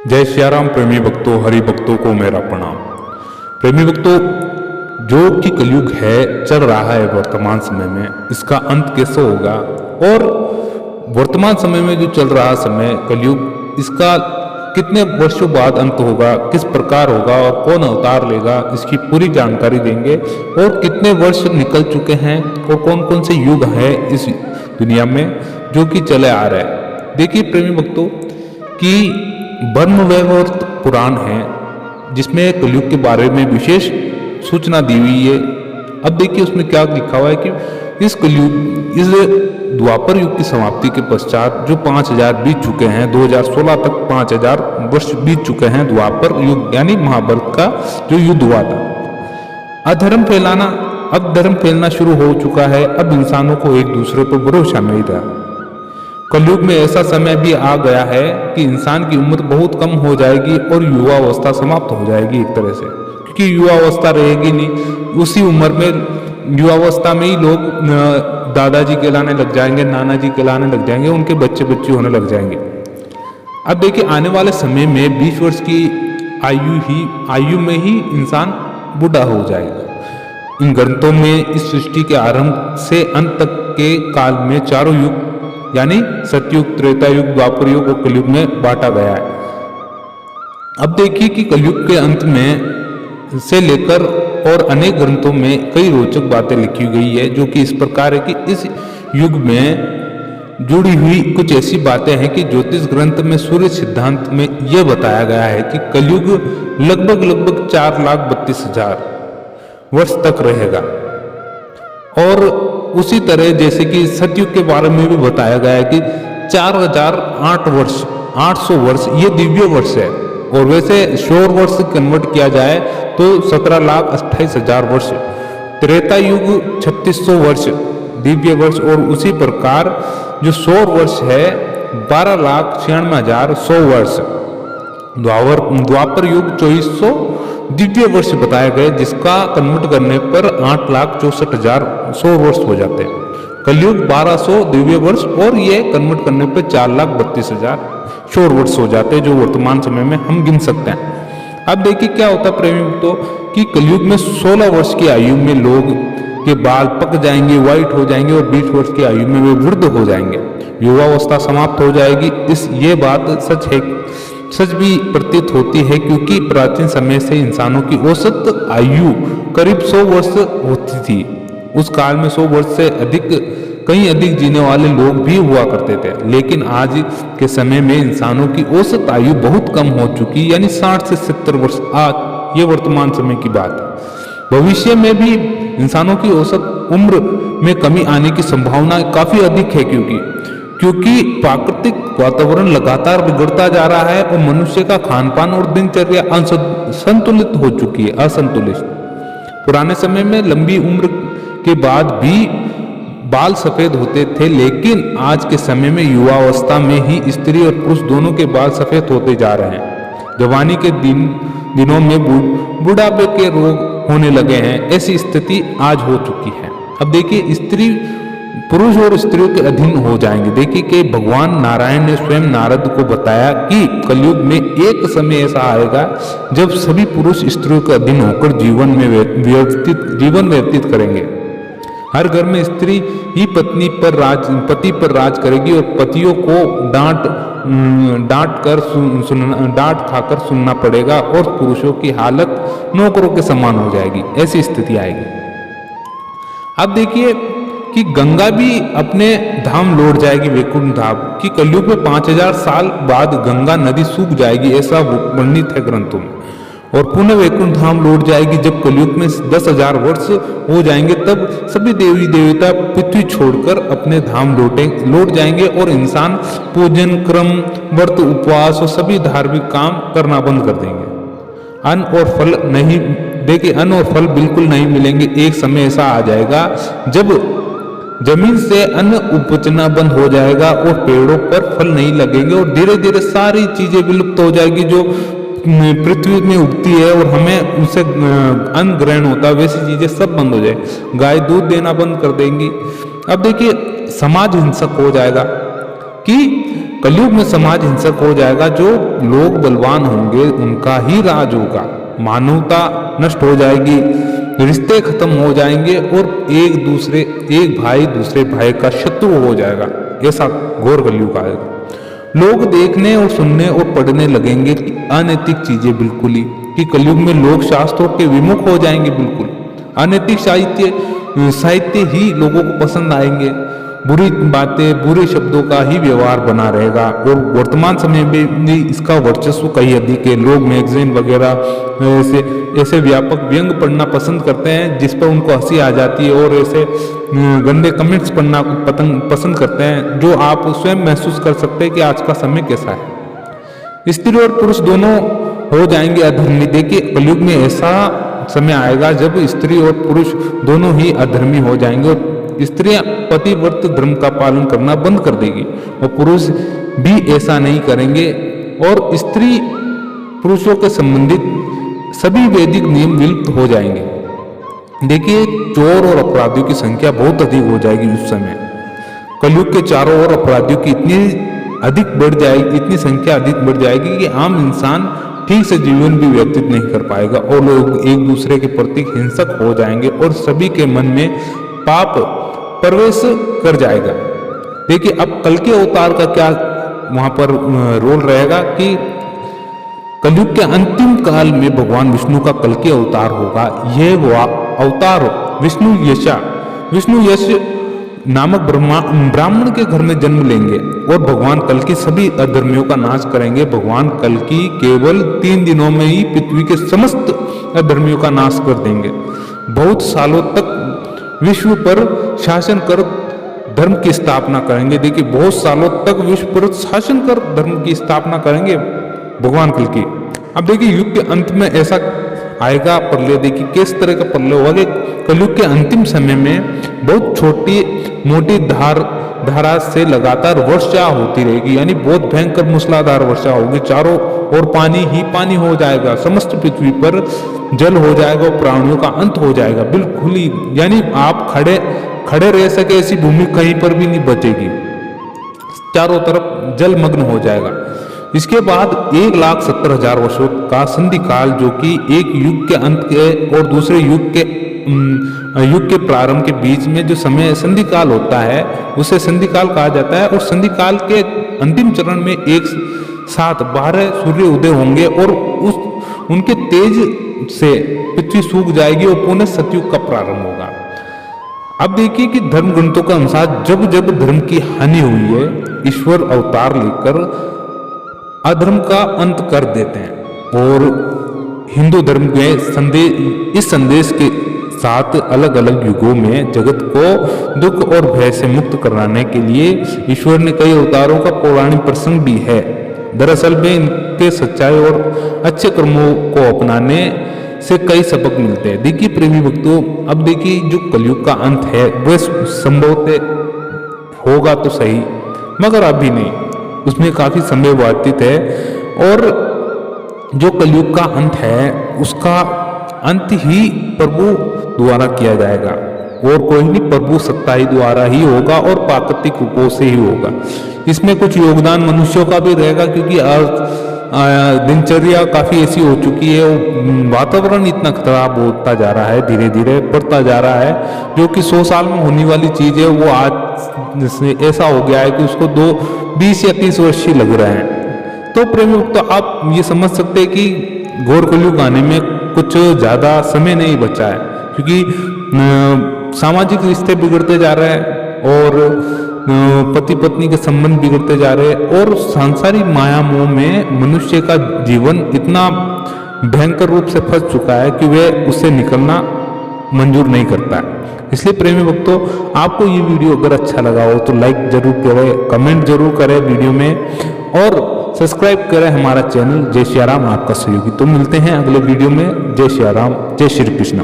जय सियाराम। प्रेमी भक्तों, हरि भक्तों को मेरा प्रणाम। प्रेमी भक्तों, जो कि कलयुग है चल रहा है वर्तमान समय में, इसका अंत कैसे होगा और वर्तमान समय में जो चल रहा समय कलयुग, इसका कितने वर्षों बाद अंत होगा, किस प्रकार होगा और कौन अवतार लेगा, इसकी पूरी जानकारी देंगे। और कितने वर्ष निकल चुके हैं और कौन कौन से युग है इस दुनिया में जो कि चले आ रहे हैं। देखिए प्रेमी भक्तों कि ब्रह्मवैवर्त पुराण है जिसमें कलयुग के बारे में विशेष सूचना दी हुई है। अब देखिए उसमें क्या लिखा हुआ है कि इस कलयुग, इस द्वापर युग की समाप्ति के पश्चात जो 5000 बीत चुके हैं, 2016 तक 5000 वर्ष बीत चुके हैं, द्वापर युग यानी महाभारत का जो युद्ध हुआ था, अब धर्म फैलना शुरू हो चुका है। अब इंसानों को एक दूसरे पर भरोसा नहीं रहा। कलयुग में ऐसा समय भी आ गया है कि इंसान की उम्र बहुत कम हो जाएगी और युवा अवस्था समाप्त हो जाएगी एक तरह से, क्योंकि युवा अवस्था रहेगी नहीं। उसी उम्र में, युवा अवस्था में ही लोग दादाजी कहलाने लग जाएंगे, नाना जी कहलाने लग जाएंगे, उनके बच्चे बच्चे होने लग जाएंगे। अब देखिए आने वाले समय में 20 वर्ष की आयु में ही इंसान बूढ़ा हो जाएगा। इन ग्रंथों में इस सृष्टि के आरंभ से अंत तक के काल में चारों युग यानी सतयुग, त्रेता युग, द्वापर युग और कलयुग में बांटा गया है। अब देखिए कि कलयुग के अंत में से लेकर और अनेक ग्रंथों में कई रोचक बातें लिखी गई है जो कि इस प्रकार है कि इस युग में जुड़ी हुई कुछ ऐसी बातें हैं कि ज्योतिष ग्रंथ में सूर्य सिद्धांत में यह बताया गया है कि कलयुग लगभग 4,32,000 वर्ष तक रहेगा। और उसी तरह जैसे कि सतयुग के बारे में भी बताया गया है कि 800 वर्ष ये दिव्य वर्ष है। और वैसे सौर वर्ष कन्वर्ट किया जाए तो 17,28,000 वर्ष। त्रेता युग 3600 वर्ष दिव्य वर्ष। और उसी प्रकार जो सौर वर्ष है 12,96,100 वर्ष। द्वापर युग 2400 दिव्य वर्ष बताए गए, जिसका कन्वर्ट करने पर 8,64,100 वर्ष हो जाते हैं। कलयुग 1200 दिव्य वर्ष और ये कन्वर्ट करने पर 4,32,000 सौर वर्ष हो जाते हैं, जो वर्तमान समय में हम गिन सकते हैं। अब देखिए क्या होता है प्रेमी तो कि कलयुग में 16 वर्ष की आयु में लोग के बाल पक जाएंगे, व्हाइट हो जाएंगे और 20 वर्ष की आयु में वे वृद्ध हो जाएंगे, युवावस्था समाप्त हो जाएगी। ये बात सच भी प्रतीत होती है, क्योंकि प्राचीन समय से इंसानों की औसत आयु करीब 100 वर्ष होती थी। उस काल में 100 वर्ष से कहीं अधिक जीने वाले लोग भी हुआ करते थे। लेकिन आज के समय में इंसानों की औसत आयु बहुत कम हो चुकी, यानी 60 से 70 वर्ष आज ये वर्तमान समय की बात है। भविष्य में भी इंसानों की औसत उम्र में कमी आने की संभावना काफी अधिक है, क्योंकि प्राकृतिक वातावरण लगातार बिगड़ता जा रहा है और मनुष्य का खान पान और दिनचर्या असंतुलित हो चुकी है, असंतुलित। पुराने समय में लंबी उम्र के बाद भी बाल सफेद होते थे, लेकिन आज के समय में युवावस्था में ही स्त्री और पुरुष दोनों के बाल सफेद होते जा रहे हैं। जवानी के दिनों में बुढ़ापे के रोग होने लगे हैं। ऐसी स्थिति आज हो चुकी है। अब देखिए स्त्री, पुरुष और स्त्रियों के अधीन हो जाएंगे। देखिए कि भगवान नारायण ने स्वयं नारद को बताया कि कलयुग में एक समय ऐसा आएगा जब सभी पुरुष स्त्रियों के अधीन होकर जीवन व्यतीत करेंगे। हर घर में स्त्री ही पति पर राज करेगी और पतियों को डांट खाकर सुनना पड़ेगा और पुरुषों की हालत नौकरों के समान हो जाएगी। ऐसी स्थिति आएगी। अब देखिए कि गंगा भी अपने धाम लौट जाएगी, वैकुंठ धाम की। कलयुग में 5000 साल बाद गंगा नदी सूख जाएगी, ऐसा वर्णित है ग्रंथों में। और पुनः वैकुंठ धाम लौट जाएगी। जब कलयुग में 10,000 वर्ष हो जाएंगे तब सभी देवी देवता पृथ्वी छोड़कर अपने धाम लौट जाएंगे और इंसान पूजन क्रम, व्रत, उपवास और सभी धार्मिक काम करना बंद कर देंगे। अन्न और फल बिल्कुल नहीं मिलेंगे। एक समय ऐसा आ जाएगा जब जमीन से अन्न उपजना बंद हो जाएगा और पेड़ों पर फल नहीं लगेंगे और धीरे धीरे सारी चीजें विलुप्त हो जाएगी जो पृथ्वी में उगती है और हमें उनसे अन्न ग्रहण होता है, वैसी चीजें सब बंद हो जाए। गाय दूध देना बंद कर देंगी। अब देखिए समाज हिंसक हो जाएगा कि कलयुग में समाज हिंसक हो जाएगा, जो लोग बलवान होंगे उनका ही राज होगा, मानवता नष्ट हो जाएगी, रिश्ते खत्म हो जाएंगे और एक भाई दूसरे भाई का शत्रु हो जाएगा। ऐसा घोर कलयुग आएगा। लोग देखने और सुनने और पढ़ने लगेंगे कि अनैतिक चीजें बिल्कुल ही, कि कलयुग में लोग शास्त्रों के विमुख हो जाएंगे। बिल्कुल अनैतिक साहित्य ही लोगों को पसंद आएंगे, बुरी बातें बुरे शब्दों का ही व्यवहार बना रहेगा। और वर्तमान समय में भी इसका वर्चस्व कहीं अधिक है। लोग मैगजीन वगैरह ऐसे व्यापक व्यंग पढ़ना पसंद करते हैं जिस पर उनको हंसी आ जाती है, और ऐसे गंदे कमेंट्स पढ़ना पसंद करते हैं, जो आप स्वयं महसूस कर सकते हैं कि आज का समय कैसा है। स्त्री और पुरुष दोनों हो जाएंगे अधर्मी। देखिए कलयुग में ऐसा समय आएगा जब स्त्री और पुरुष दोनों ही अधर्मी हो जाएंगे, और स्त्रियां पतिव्रत धर्म का पालन करना बंद कर देगी और पुरुष भी ऐसा नहीं करेंगे, और स्त्री पुरुषों के संबंधित सभी वैदिक नियम विलुप्त हो जाएंगे। देखिए चोर और अपराधियों की संख्या बहुत अधिक हो जाएगी उस समय। कलयुग के चारों ओर अपराधियों की इतनी संख्या अधिक बढ़ जाएगी कि आम इंसान ठीक से जीवन भी व्यतीत नहीं कर पाएगा, और लोग एक दूसरे के प्रति हिंसक हो जाएंगे और सभी के मन में पाप प्रवेश कर जाएगा। देखिए अब कल के अवतार का क्या वहां पर रोल रहेगा कि कलयुग के अंतिम काल में भगवान विष्णु का कल के अवतार होगा। यह वो अवतार विष्णु यश नामक ब्राह्मण के घर में जन्म लेंगे और भगवान कल की सभी अधर्मियों का नाश करेंगे। भगवान कल की केवल 3 दिनों में ही पृथ्वी के समस्त अधर्मियों का नाश कर देंगे। बहुत सालों तक विश्व पर शासन कर धर्म की स्थापना करेंगे। देखिए बहुत सालों तक विश्व पर शासन कर धर्म की स्थापना करेंगे भगवान कल की। अब देखिए युग के अंत में ऐसा आएगा प्रलय। देखिए किस तरह का प्रलय होगा। कलयुग के अंतिम समय में बहुत छोटी मोटी धारा से लगातार वर्षा होती रहेगी, यानी बहुत भयंकर मूसलाधार वर्षा होगी। चारों ओर पानी ही पानी हो जाएगा, समस्त पृथ्वी पर जल हो जाएगा और प्राणियों का अंत हो जाएगा बिल्कुल ही, यानी आप खड़े रह सके ऐसी भूमि कहीं पर भी नहीं बचेगी, चारों तरफ जलमग्न हो जाएगा। इसके बाद 1,70,000 वर्षों का संधि काल, जो कि एक युग के अंत के और दूसरे युग के प्रारंभ के बीच में जो समय संधि काल होता है उसे संधि काल कहा जाता है। और संधि काल के अंतिम चरण में एक साथ 12 सूर्य उदय होंगे और उनके तेज से पृथ्वी सूख जाएगी और पुनः सतयुग का प्रारंभ होगा। अब देखिए कि धर्म ग्रंथों के अनुसार जब जब धर्म की हानि हुई है, ईश्वर अवतार लेकर अधर्म का अंत कर देते हैं। और हिंदू धर्म में इस संदेश के साथ अलग अलग युगों में जगत को दुख और भय से मुक्त कराने के लिए ईश्वर ने कई अवतारों का पौराणिक प्रसंग भी है। दरअसल में इनके सच्चाई और अच्छे कर्मों को अपनाने से कई सबक मिलते हैं। देखिए प्रेमी भक्तों, अब देखिए जो कलयुग का अंत है वह संभवतः होगा तो सही, मगर अभी नहीं, उसमें काफी समय व्यतीत है। और जो कलयुग का अंत है उसका अंत ही प्रभु द्वारा किया जाएगा, और कोई नहीं, प्रभु सत्ता ही द्वारा ही होगा और प्राकृतिक रूपों से ही होगा। इसमें कुछ योगदान मनुष्यों का भी रहेगा, क्योंकि दिनचर्या काफी ऐसी हो चुकी है, वातावरण इतना खराब होता जा रहा है, धीरे धीरे बढ़ता जा रहा है, जो कि 100 साल में होने वाली चीज है वो आज ऐसा हो गया है कि उसको 20 या 30 वर्ष ही लग रहे हैं। तो प्रेमी तो आप ये समझ सकते हैं कि घोर कलयुग आने में कुछ ज्यादा समय नहीं बचा है, क्योंकि सामाजिक रिश्ते बिगड़ते जा रहे हैं और पति पत्नी के संबंध बिगड़ते जा रहे हैं, और सांसारिक माया मोह में मनुष्य का जीवन इतना भयंकर रूप से फंस चुका है कि वह उससे निकलना मंजूर नहीं करता है। इसलिए प्रेमी भक्तों, आपको ये वीडियो अगर अच्छा लगा हो तो लाइक जरूर करें, कमेंट जरूर करें वीडियो में, और सब्सक्राइब करें हमारा चैनल। जय श्री राम, आपका सहयोगी। तो मिलते हैं अगले वीडियो में। जय श्री राम, जय श्री कृष्ण।